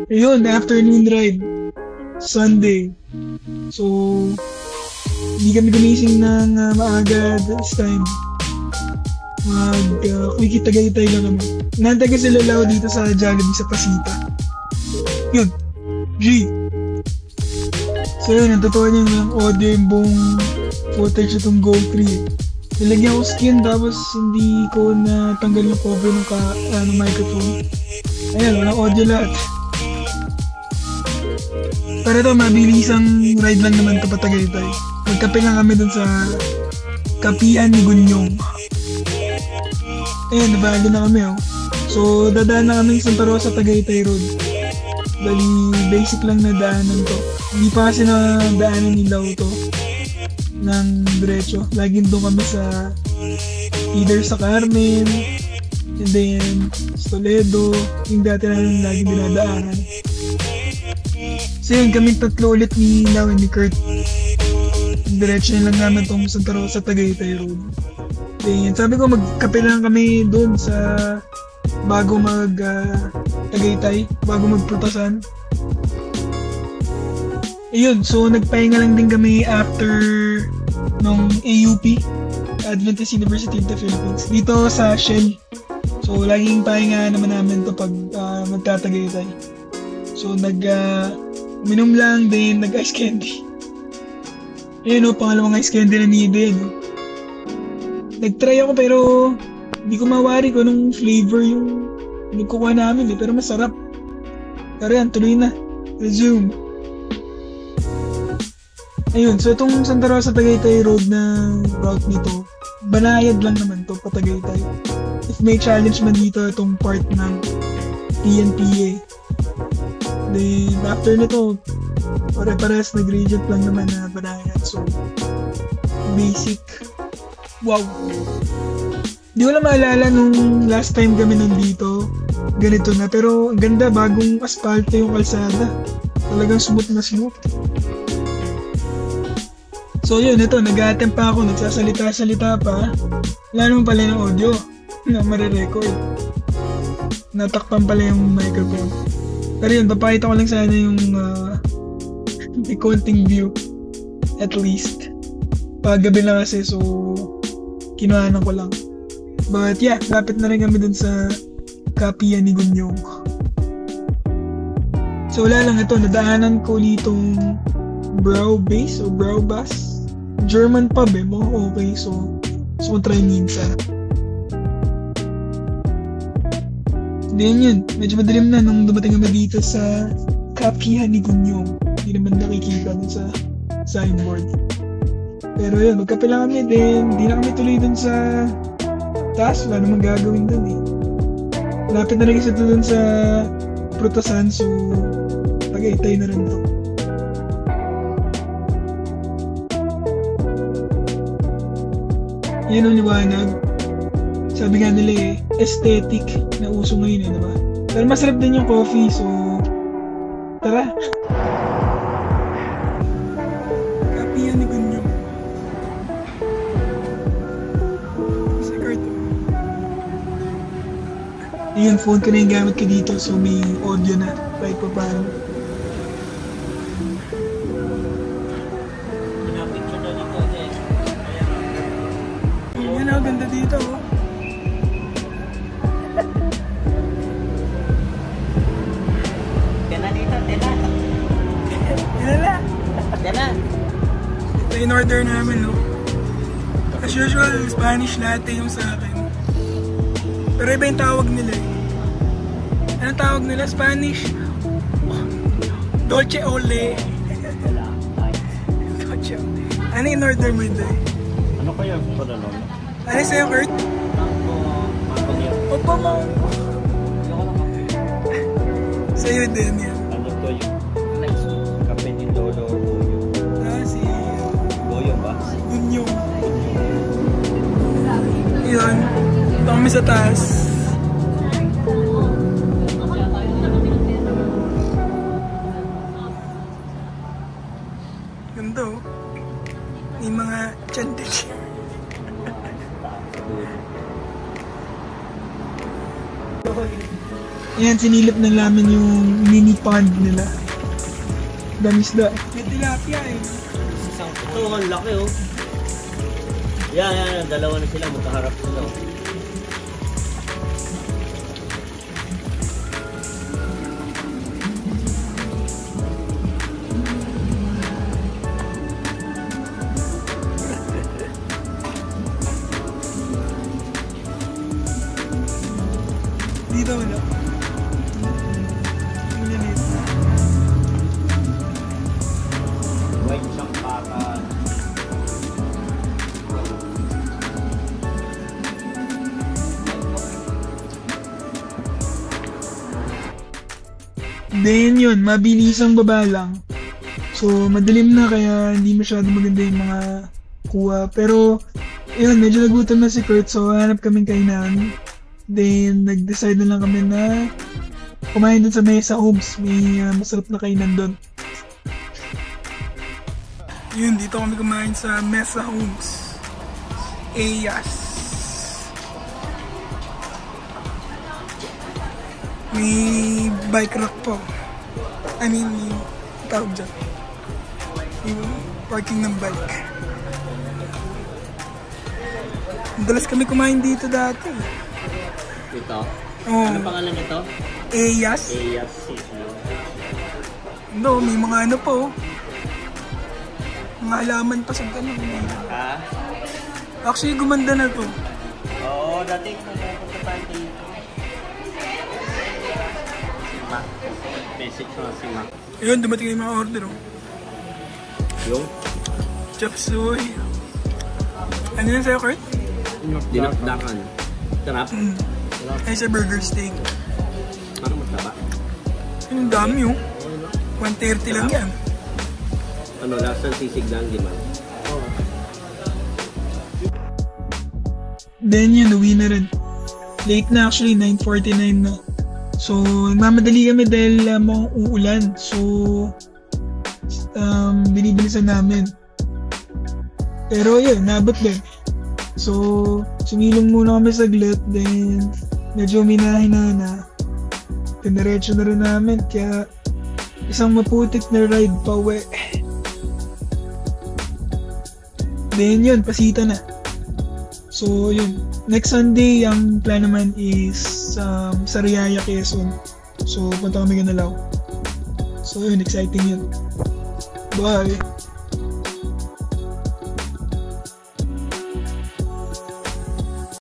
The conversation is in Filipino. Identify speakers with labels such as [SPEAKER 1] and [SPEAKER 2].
[SPEAKER 1] Ayun, afternoon ride. Sunday. So, hindi kami gumising ng maaga this time. Quickie Tagaytay lang kami. Nantay kasi lalaw dito sa Jollibee sa Pasita. Yun. G. So yun, ang totoo niya yung audio yung buong footage itong Go 3. Nilagyan ko skin tapos hindi ko natanggal yung cover ng microphone. Ayan, walang audio lahat. Pero ito, mabilisang ride lang naman ito pa Tagaytay. Magkape lang kami dun sa Kapian ni Gunyong. Ayan, nabalo na kami oh. So, dadaan na kami sa Santa Rosa Tagaytay Road. Bali, basic lang na daanan to. Hindi pa kasi na daanan ni Lau to ng diretso. Laging doon kami sa either sa Carmen and then sa Toledo, yung dati namin laging dinadaanan. So yun, kami tatlo ulit ni Lau and ni Kurt. Diretso na lang naman tong Santa Rosa Tagaytay Road. Then, sabi ko magkape lang kami doon sa bago Tagaytay, bago magprutasan. Ayun, so nagpahinga lang din kami after nung AUP, Adventist University of the Philippines, dito sa Shell. So laging pahinga naman namin to pag magtatagaytay. So uminom lang din, nag-ice candy. Ayun o, pangalawang ice candy na needed. Nag-try ako pero hindi ko mawari kung anong flavor yung nagkukuha namin pero masarap. Pero yan, tuloy na. Resume. Ayun, so itong Santa Rosa Tagaytay Road na route nito, banayad lang naman to pa Tagaytay. If may challenge man dito itong part ng PNPA. Then after nito, pare-pares nag-reject lang naman na banayad. So, basic. Wow. Di ko lang maalala nung last time kami nandito, ganito na. Pero ang ganda, bagong aspalte yung kalsada. Talagang smooth na smooth. So yun, ito, nag-a-attempt pa ako, nagsasalita-salita pa. Wala naman pala yung audio na marirecord. Natakpan pala yung microphone. Pero yun, papakita ko lang sana yung may konting view. At least. Paggabi na kasi, so kinuhanan ko lang. But yeah, lapit na rin kami dun sa Kapian ni Gunyong. So wala lang ito, nadaanan ko litong Brow Base o Brow Bus. German pub mo, okay, so try minsan. Then yun, medyo madilim na nung dumating kami dito sa Kapian ni Gunyong. Hindi naman nakikita dun sa signboard. Pero yun, magkape lang kami, then di na kami tuloy dun sa taas, wala namang gagawin dun eh. Lapit na rin kasi dun sa Prutasan, so Tagaytay na rin to. Yan ang liwanag. Sabi nga nila eh, aesthetic na uso ngayon eh, diba? Pero masarap din yung coffee, so tara! Kapian ni Gunyong. Si Kurt. Yung phone ko na yung gamit ko dito, so may audio na. Kahit pa paano. Yan ang ganda dito oh.
[SPEAKER 2] Tena dito, tena.
[SPEAKER 1] Tena.
[SPEAKER 2] Tena.
[SPEAKER 1] Ito in order namin no. As usual, Spanish latte yung sa akin. Pero iba yung tawag nila eh. Anong tawag nila? Spanish? Dolce Ole. Dolce Ole. Ano in order mo ito eh?
[SPEAKER 3] Ano kaya ito na lang?
[SPEAKER 1] Ano sa'yo, Kurt? Opo mo. Sa'yo din yan.
[SPEAKER 3] Ano to yung kape ni Lolo Boyo?
[SPEAKER 1] Si
[SPEAKER 3] Boyo ba?
[SPEAKER 1] Gunyong. Yun. Ito kami sa taas. Ganda oh. May mga chandelier. Ayan, sinilip na namin yung mini pond nila. Damisda. May tilapia eh.
[SPEAKER 3] Ito, ang laki oh. Yan. Dalawa na sila. Magkaharap sila oh.
[SPEAKER 1] Dito wala.
[SPEAKER 3] White sampakan.
[SPEAKER 1] Then yun, mabilisang baba lang. So, madilim na kaya hindi masyado maganda yung mga kuha. Pero, yun, medyo nagutom na si Kurt so hanap kaming kainan. Then, nag-decide na lang kami na kumain dun sa Mesa Homes. May masarap na kainan dun. Yun, dito kami kumain sa Mesa Homes. Eyas. May bike rack po. I mean, yung tawag dyan. Yung parking ng bike. Madalas kami kumain dito dati.
[SPEAKER 3] Ito?
[SPEAKER 1] Oh.
[SPEAKER 3] Ano pangalan nito?
[SPEAKER 1] Eyas.
[SPEAKER 3] Eyas.
[SPEAKER 1] No, may mga ano po. Mga halaman pa sa ganun.
[SPEAKER 3] Ha?
[SPEAKER 1] Actually, gumanda na to.
[SPEAKER 3] Oo, dati pumunta tayo dito. Ma, message mo si Ma.
[SPEAKER 1] Ayun, dumating yung mga order. Oh.
[SPEAKER 3] Yung?
[SPEAKER 1] Chop suey. Ano yan sa'yo, Kurt?
[SPEAKER 3] Dinakdakan. Sarap?
[SPEAKER 1] Ay, sa burger steak.
[SPEAKER 3] Ano mataba?
[SPEAKER 1] Ang dami oh. 130 lang yan.
[SPEAKER 3] Ano, lasang sisig lang, di ba?
[SPEAKER 1] Then yun, uwi na rin. Late na actually, 9:49 na. So, nagmamadali kami dahil mukhang uulan. So, binibilisan namin. Pero yun, nabot din. So, sumilong muna kami saglit. Then, medyo minahina na. Tiniretso na rin namin. Kaya, isang maputik na ride pa uwi. Then yun, pasita na. So, yun. Next Sunday, ang plan naman is sa Riyaya, Quezon. So, punta kami Ganalaw. So, yun. Exciting yun. Bye!